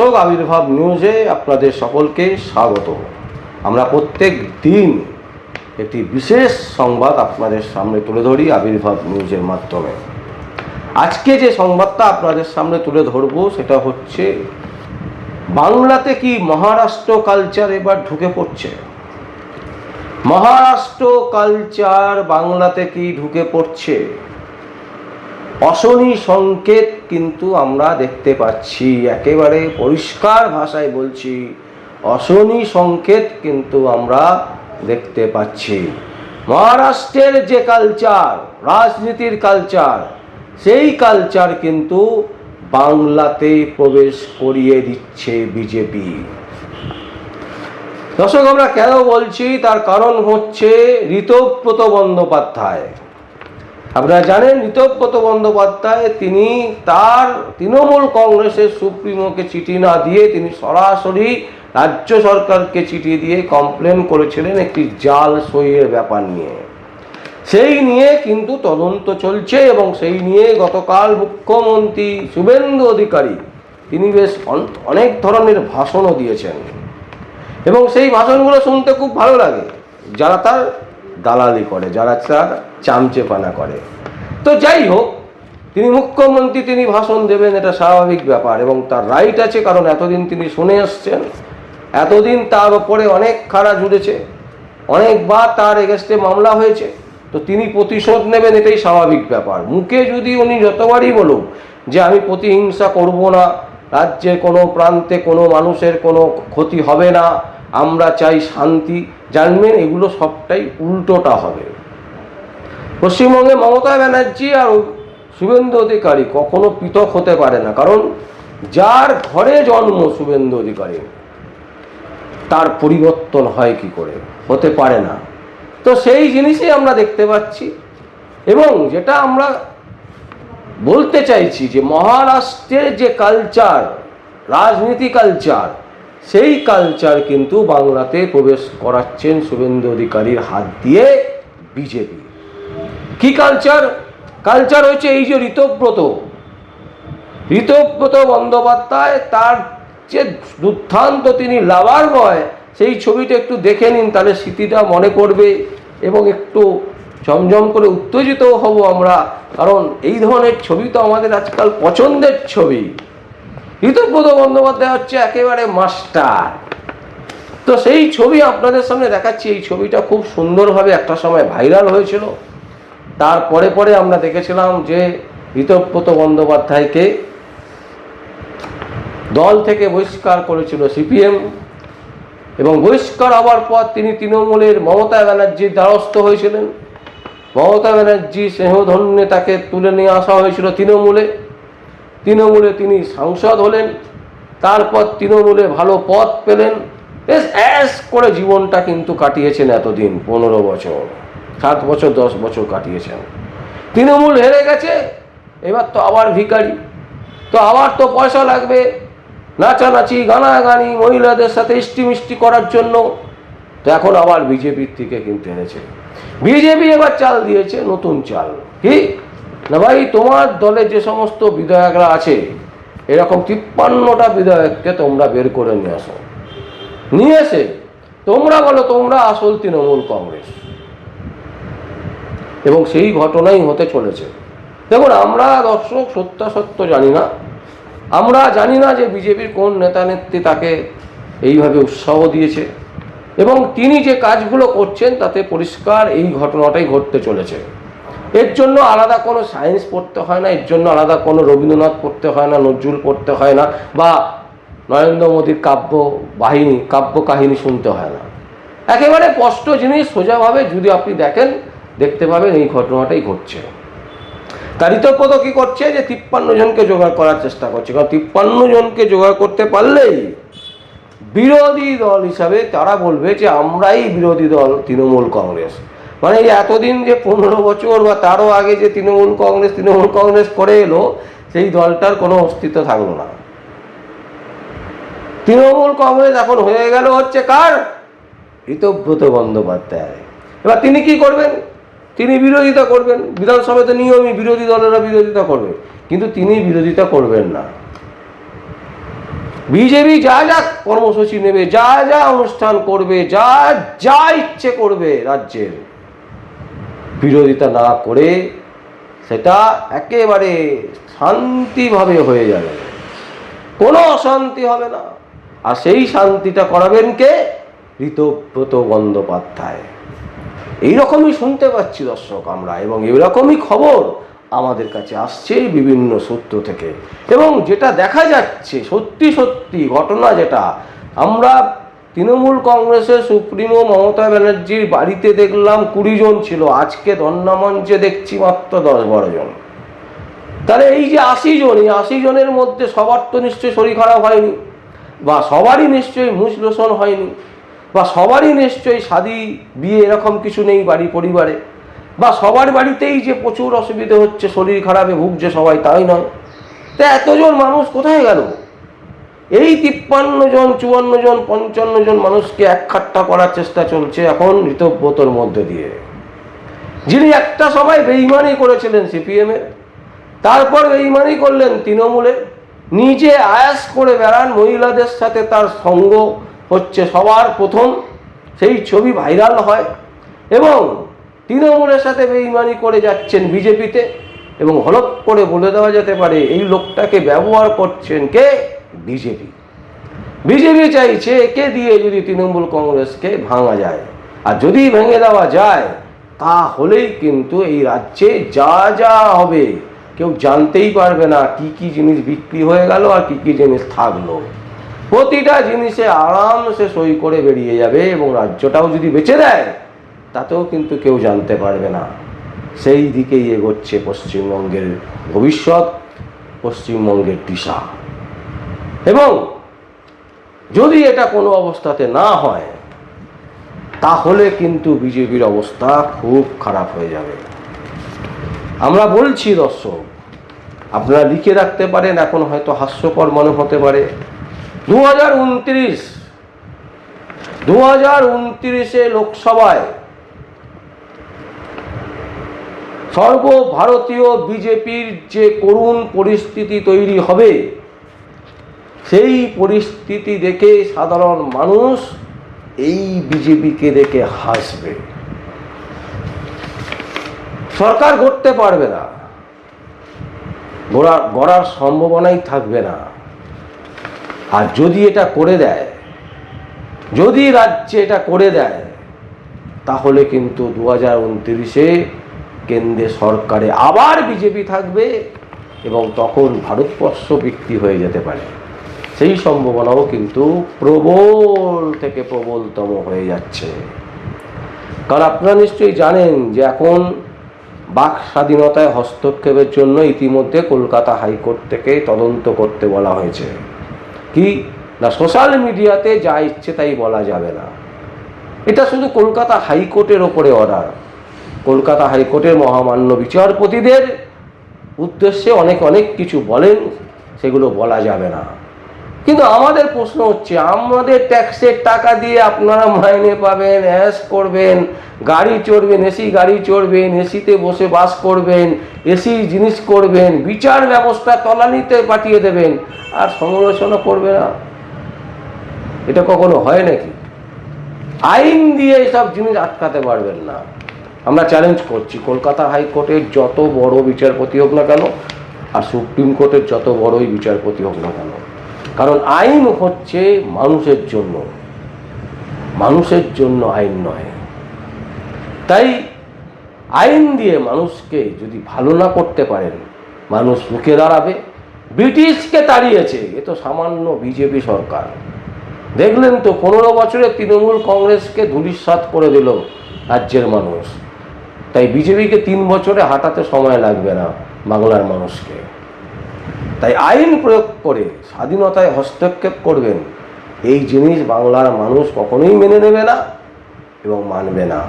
দর্শক, আবির্ভাব নিউজে আপনাদের সকলকে স্বাগত। আমরা প্রত্যেক দিন একটি বিশেষ সংবাদ আপনাদের সামনে তুলে ধরি আবির্ভাব নিউজের মাধ্যমে। আজকে যে সংবাদটা আপনাদের সামনে তুলে ধরব সেটা হচ্ছে, বাংলাতে কি মহারাষ্ট্র কালচার এবার ঢুকে পড়ছে? মহারাষ্ট্র কালচার বাংলাতে কি ঢুকে পড়ছে? অশনি সংকেত কিন্তু আমরা দেখতে পাচ্ছি, একেবারে পরিষ্কার ভাষায় বলছি, অশনি সংকেত কিন্তু আমরা দেখতে পাচ্ছি। মহারাষ্ট্রের যে কালচার, রাজনীতির কালচার, সেই কালচার কিন্তু বাংলাতে প্রবেশ করিয়ে দিচ্ছে বিজেপি। দর্শক, আমরা কেন বলছি তার কারণ হচ্ছে ঋতব্রত বন্দ্যোপাধ্যায়। আপনারা জানেন, ঋতব্রত বন্দ্যোপাধ্যায় তিনি তার তৃণমূল কংগ্রেসের সুপ্রিমোকে চিঠি না দিয়ে তিনি সরাসরি রাজ্য সরকারকে চিঠি দিয়ে কমপ্লেন করেছিলেন একটি জাল সইয়ের ব্যাপার নিয়ে। সেই নিয়ে কিন্তু তদন্ত চলছে এবং সেই নিয়ে গতকাল মুখ্যমন্ত্রী শুভেন্দু অধিকারী তিনি বেশ অনেক ধরনের ভাষণও দিয়েছেন এবং সেই ভাষণগুলো শুনতে খুব ভালো লাগে, যারা তার দালালি করে, যারা তার চামচেপানা করে। তো যাই হোক, তিনি মুখ্যমন্ত্রী, তিনি ভাষণ দেবেন, এটা স্বাভাবিক ব্যাপার এবং তার রাইট আছে, কারণ এতদিন তিনি শুনে আসছেন, এতদিন তার ওপরে অনেক খাড়া জুড়েছে, অনেকবার তার এগেস্টে মামলা হয়েছে, তো তিনি প্রতিশোধ নেবেন, এটাই স্বাভাবিক ব্যাপার। মুখে যদি উনি যতবারই বলুন যে আমি প্রতিহিংসা করব না, রাজ্যের কোনো প্রান্তে কোনো মানুষের কোনো ক্ষতি হবে না, আমরা চাই শান্তি, জানবেন এগুলো সবটাই উল্টোটা হবে। পশ্চিমবঙ্গে মমতা ব্যানার্জি আর শুভেন্দু অধিকারী কখনো পৃথক হতে পারে না, কারণ যার ঘরে জন্ম শুভেন্দু অধিকারী তার পরিবর্তন হয় কি করে? হতে পারে না। তো সেই জিনিসই আমরা দেখতে পাচ্ছি এবং যেটা আমরা বলতে চাইছি যে মহারাষ্ট্রের যে কালচার, রাজনীতি কালচার, সেই কালচার কিন্তু বাংলাতে প্রবেশ করাচ্ছেন শুভেন্দু অধিকারীর হাত দিয়ে বিজেপি। কি কালচার? কালচার হচ্ছে এই যে ঋতব্রত বন্দ্যোপাধ্যায়, তার যে দুর্দান্ত তিনি লাভার বয়, সেই ছবিটা একটু দেখে নিন, তাহলে স্মৃতিটা মনে পড়বে এবং একটু জমজম করে উত্তেজিত হব আমরা, কারণ এই ধরনের ছবি তো আমাদের আজকাল পছন্দের ছবি। ঋতব্রত বন্দ্যোপাধ্যায় হচ্ছে একেবারে মাস্টার। তো সেই ছবি আপনাদের সামনে দেখাচ্ছি। এই ছবিটা খুব সুন্দরভাবে একটা সময় ভাইরাল হয়েছিল, তারপরে পরে আমরা দেখেছিলাম যে ঋতব্রত বন্দ্যোপাধ্যায়কে দল থেকে বহিষ্কার করেছিল সিপিএম এবং বহিষ্কার হওয়ার পর তিনি তৃণমূলের মমতা ব্যানার্জির দ্বারস্থ হয়েছিলেন। মমতা ব্যানার্জি স্নেহধন্যে তাকে তুলে নিয়ে আসা হয়েছিল তৃণমূলে তিনি সাংসদ হলেন, তারপর তৃণমূলে ভালো পদ পেলেন, বেশ অ্যাশ করে জীবনটা কিন্তু কাটিয়েছেন এতদিন, 15 বছর, 7 বছর 10 বছর কাটিয়েছেন। তৃণমূল হেরে গেছে, এবার তো আবার ভিখারি, তো আবার তো পয়সা লাগবে নাচানাচি, গানাগানি, মহিলাদের সাথে ইষ্টিমিষ্টি করার জন্য, তো এখন আবার বিজেপির থেকে কিন্তু এনেছে। বিজেপি এবার চাল দিয়েছে, নতুন চাল। কি না ভাই, তোমার দলে যে সমস্ত বিধায়করা আছে, এরকম 53টা বিধায়ককে তোমরা বের করে নিয়ে এসে তোমরা বলো তোমরা আসল তৃণমূল কংগ্রেস, এবং সেই ঘটনাই হতে চলেছে। দেখুন, আমরা দর্শক সত্য জানি না, আমরা জানি না যে বিজেপির কোন নেতা নেত্রী তাকে এইভাবে উৎসাহ দিয়েছে এবং তিনি যে কাজগুলো করছেন তাতে পরিষ্কার এই ঘটনাটাই ঘটতে চলেছে। এর জন্য আলাদা কোনো সায়েন্স পড়তে হয় না, এর জন্য আলাদা কোনো রবীন্দ্রনাথ পড়তে হয় না, নজরুল পড়তে হয় না, বা নরেন্দ্র মোদীর কাব্য কাহিনী শুনতে হয় না। একেবারে স্পষ্ট জিনিস, সোজাভাবে যদি আপনি দেখেন দেখতে পাবেন এই ঘটনাটাই ঘটছে। তার ঋতব্রত কী করছে যে 53 জনকে জোগাড় করার চেষ্টা করছে, কারণ 53 জনকে জোগাড় করতে পারলেই বিরোধী দল হিসাবে তারা বলবে যে আমরাই বিরোধী দল তৃণমূল কংগ্রেস। মানে এই এতদিন যে 15 বছর বা তারও আগে যে তৃণমূল কংগ্রেস করে এলো, সেই দলটার কোনো অস্তিত্ব থাকলো না। তৃণমূল কংগ্রেস এখন হয়ে গেল হচ্ছে কার? ঋতব্রত বন্দ্যোপাধ্যায়। এবার তিনি কি করবেন? তিনি বিরোধিতা করবেন। বিধানসভায় তো নিয়মই বিরোধী দলেরা বিরোধিতা করবে, কিন্তু তিনি বিরোধিতা করবেন না। বিজেপি যা যা কর্মসূচি নেবে, যা যা অনুষ্ঠান করবে, যা যা ইচ্ছে করবে, রাজ্যের বিরোধিতা না করে সেটা একেবারে শান্তিভাবে হয়ে যাবে, কোনো অশান্তি হবে না। আর সেই শান্তিটা করাবেন কে? ঋতব্রত বন্দ্যোপাধ্যায়। এইরকমই শুনতে পাচ্ছি দর্শক আমরা, এবং এইরকমই খবর আমাদের কাছে আসছে বিভিন্ন সূত্র থেকে। এবং যেটা দেখা যাচ্ছে সত্যি সত্যি ঘটনা, যেটা আমরা তৃণমূল কংগ্রেসের সুপ্রিমো মমতা ব্যানার্জির বাড়িতে দেখলাম 20 জন ছিল, আজকে ধর্ণা মঞ্চে দেখছি মাত্র 10-12 জন। তাহলে এই যে 80 জন, এই 80 জনের মধ্যে সবার তো নিশ্চয়ই শরীর খারাপ হয়নি, বা সবারই নিশ্চয়ই মুচলোচন হয়নি, বা সবারই নিশ্চয়ই শাদী বিয়ে এরকম কিছু নেই বাড়ি পরিবারে, বা সবার বাড়িতেই যে প্রচুর অসুবিধে হচ্ছে, শরীর খারাপে ভুগছে সবাই, তাই নয়। তা এতজন মানুষ কোথায় গেল? এই 53 জন, 54 জন, 55 জন মানুষকে একখাট্টা করার চেষ্টা চলছে এখন ঋতব্রতর মধ্যে দিয়ে, যিনি একটা সময় বেইমানি করেছিলেন সিপিএম এর, তারপর বেইমানি করলেন তৃণমূলে, নিজে আয়াস করে বেড়ান, মহিলাদের সাথে তার সঙ্গ হচ্ছে সবার প্রথম, সেই ছবি ভাইরাল হয়, এবং তৃণমূলের সাথে বেইমানি করে যাচ্ছেন বিজেপিতে, এবং হলপ করে বলে দেওয়া যেতে পারে এই লোকটাকে ব্যবহার করছেন কে? বিজেপি। বিজেপি চাইছে একে দিয়ে যদি তৃণমূল কংগ্রেসকে ভাঙা যায়, আর যদি ভেঙে দেওয়া যায় তাহলেই কিন্তু এই রাজ্যে যা যা হবে কেউ জানতেই পারবে না কি কি জিনিস বিক্রি হয়ে গেল আর কি কি জিনিস থাকলো। প্রতিটা জিনিসে আরামসে সই করে বেরিয়ে যাবে, এবং রাজ্যটাও যদি বেঁচে দেয় তাতেও কিন্তু কেউ জানতে পারবে না। সেই দিকেই এগোচ্ছে পশ্চিমবঙ্গের ভবিষ্যৎ, পশ্চিমবঙ্গের দিশা। এবং যদি এটা কোনো অবস্থাতে না হয় তাহলে কিন্তু বিজেপির অবস্থা খুব খারাপ হয়ে যাবে। আমরা বলছি দর্শক, আপনারা লিখে রাখতে পারেন, এখন হয়তো হাস্যকর মনে হতে পারে, 2029 লোকসভায় সর্বভারতীয় বিজেপির যে করুণ পরিস্থিতি তৈরি হবে, সেই পরিস্থিতি দেখে সাধারণ মানুষ এই বিজেপিকে দেখে হাসবে। সরকার গড়তে পারবে না, গড়ার সম্ভাবনাই থাকবে না। আর যদি এটা করে দেয়, যদি রাজ্যে এটা করে দেয়, তাহলে কিন্তু 2029 কেন্দ্রে সরকারে আবার বিজেপি থাকবে, এবং তখন ভারতবর্ষ বিক্রি হয়ে যেতে পারে। সেই সম্ভাবনাও কিন্তু প্রবল থেকে প্রবলতম হয়ে যাচ্ছে। কারণ আপনারা নিশ্চয়ই জানেন যে এখন বাক স্বাধীনতায় হস্তক্ষেপের জন্য ইতিমধ্যে কলকাতা হাইকোর্ট থেকে তদন্ত করতে বলা হয়েছে। কি না, সোশ্যাল মিডিয়াতে যা ইচ্ছে তাই বলা যাবে না। এটা শুধু কলকাতা হাইকোর্টের ওপরে অর্ডার। কলকাতা হাইকোর্টের মহামান্য বিচারপতিদের উদ্দেশ্যে অনেক অনেক কিছু বলেন, সেগুলো বলা যাবে না। কিন্তু আমাদের প্রশ্ন হচ্ছে, আমাদের ট্যাক্সের টাকা দিয়ে আপনারা মাইনে পাবেন, অ্যাশ করবেন, গাড়ি চড়বেন, এসি গাড়ি চড়বেন, এসিতে বসে বাস করবেন, এসি জিনিস করবেন, বিচার ব্যবস্থা তলানিতে পাঠিয়ে দেবেন, আর সমালোচনা করবে না? এটা কখনো হয় নাকি? আইন দিয়ে এসব জিনিস আটকাতে পারবেন না। আমরা চ্যালেঞ্জ করছি, কলকাতা হাইকোর্টের যত বড় বিচারপতি হোক না কেন, আর সুপ্রিম কোর্টের যত বড়ই বিচারপতি হোক না কেন, কারণ আইন হচ্ছে মানুষের জন্য, মানুষের জন্য আইন নয়। তাই আইন দিয়ে মানুষকে যদি ভালো না করতে পারেন, মানুষ রুখে দাঁড়াবে। ব্রিটিশকে তাড়িয়েছে, এ তো সামান্য বিজেপি সরকার। দেখলেন তো 15 বছরে তৃণমূল কংগ্রেসকে ধূলিসাৎ করে দিল রাজ্যের মানুষ। তাই বিজেপিকে 3 বছরে হাঁটাতে সময় লাগবে না বাংলার মানুষকে। তাই আইন প্রয়োগ করে স্বাধীনতায় হস্তক্ষেপ করবেন, এই জিনিস বাংলার মানুষ কখনোই মেনে নেবে না এবং মানবে না।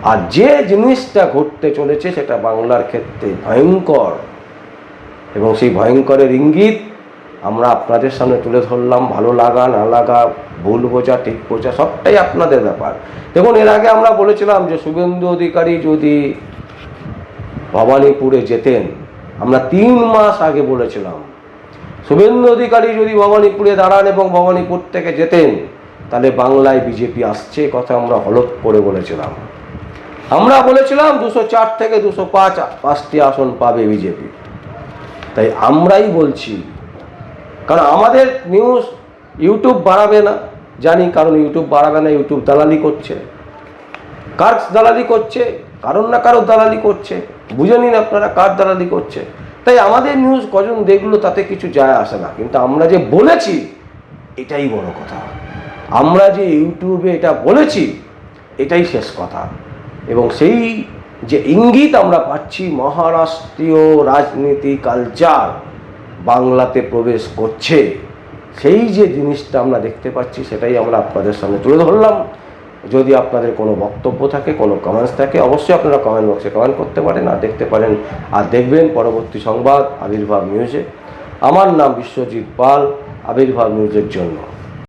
আর যে জিনিসটা ঘটতে চলেছে সেটা বাংলার ক্ষেত্রে ভয়ঙ্কর, এবং সেই ভয়ঙ্করের ইঙ্গিত আমরা আপনাদের সামনে তুলে ধরলাম। ভালো লাগা না লাগা, ভুল বোঝা ঠিক বোঝা, সবটাই আপনাদের ব্যাপার। দেখুন, এর আগে আমরা বলেছিলাম যে শুভেন্দু অধিকারী যদি ভবানীপুরে যেতেন, আমরা 3 মাস আগে বলেছিলাম শুভেন্দু অধিকারী যদি ভবানীপুরে দাঁড়ান এবং ভবানীপুর থেকে যেতেন, তাহলে বাংলায় বিজেপি আসছে কথা আমরা হলফ করে বলেছিলাম। আমরা বলেছিলাম 204 থেকে 205টি আসন পাবে বিজেপি। তাই আমরাই বলছি, কারণ আমাদের নিউজ ইউটিউব বাড়াবে না জানি, কারণ ইউটিউব বাড়াবে না, ইউটিউব দালালি করছে। কার দালালি করছে? কারণ না কারোর দালালি করছে, বুঝে নিন আপনারা কার দালালি করছে। তাই আমাদের নিউজ কজন দেখলো তাতে কিছু যায় আসে না, কিন্তু আমরা যে বলেছি এটাই বড় কথা। আমরা যে ইউটিউবে এটা বলেছি এটাই শেষ কথা। এবং সেই যে ইঙ্গিত আমরা পাচ্ছি, মহারাষ্ট্রীয় রাজনীতি কালচার বাংলাতে প্রবেশ করছে, সেই যে জিনিসটা আমরা দেখতে পাচ্ছি সেটাই আমরা আপনাদের সামনে তুলে ধরলাম। যদি আপনাদের কোনো বক্তব্য থাকে, কোনো কমেন্টস থাকে, অবশ্যই আপনারা কমেন্ট বক্সে কমেন্ট করতে পারেন আর দেখতে পারেন আর দেখবেন পরবর্তী সংবাদ আবির্ভাব নিউজে। আমার নাম বিশ্বজিৎ পাল, আবির্ভাব নিউজের জন্য।